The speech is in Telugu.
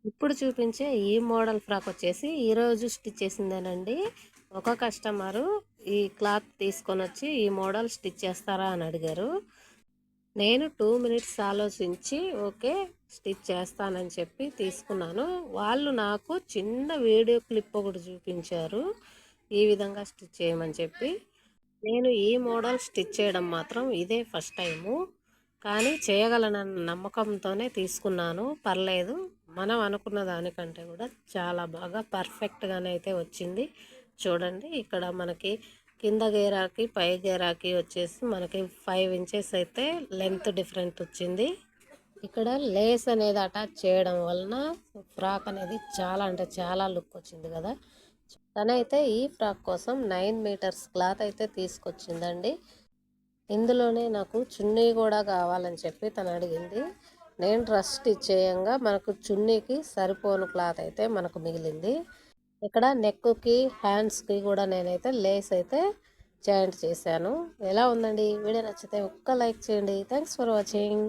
ఇప్పుడు చూపించే ఈ మోడల్ ఫ్రాక్ వచ్చేసి ఈరోజు స్టిచ్ చేసిందేనండి. ఒక కస్టమరు ఈ క్లాత్ తీసుకొని వచ్చి ఈ మోడల్ స్టిచ్ చేస్తారా అని అడిగారు. నేను 2 మినిట్స్ ఆలోచించి ఓకే స్టిచ్ చేస్తానని చెప్పి తీసుకున్నాను. వాళ్ళు నాకు చిన్న వీడియో క్లిప్ ఒకటి చూపించారు ఈ విధంగా స్టిచ్ చేయమని చెప్పి. నేను ఈ మోడల్ స్టిచ్ చేయడం మాత్రం ఇదే ఫస్ట్ టైము. కానీ చేయగలనన్న నమ్మకంతోనే తీసుకున్నాను. పర్లేదు, మనం అనుకున్న దానికంటే కూడా చాలా బాగా పర్ఫెక్ట్గానే అయితే వచ్చింది. చూడండి, ఇక్కడ మనకి కింద గేరాకి పై గేరాకి వచ్చేసి మనకి 5 ఇంచెస్ అయితే లెంత్ డిఫరెంట్ వచ్చింది. ఇక్కడ లేస్ అనేది అటాచ్ చేయడం వలన ఫ్రాక్ అనేది చాలా అంటే చాలా లుక్ వచ్చింది కదా. తనైతే ఈ ఫ్రాక్ కోసం 9 మీటర్స్ క్లాత్ అయితే తీసుకొచ్చిందండి. ఇందులోనే నాకు చున్నీ కూడా కావాలని చెప్పి తను అడిగింది. నేను డ్రెస్ స్టిచ్ చేయంగా మనకు చున్నీకి సరిపోను క్లాత్ అయితే మనకు మిగిలింది. ఇక్కడ నెక్కి హ్యాండ్స్కి కూడా నేనైతే లేస్ అయితే జాయింట్ చేశాను. ఎలా ఉందండి? వీడియో నచ్చితే ఒక్క లైక్ చేయండి. Thanks for watching.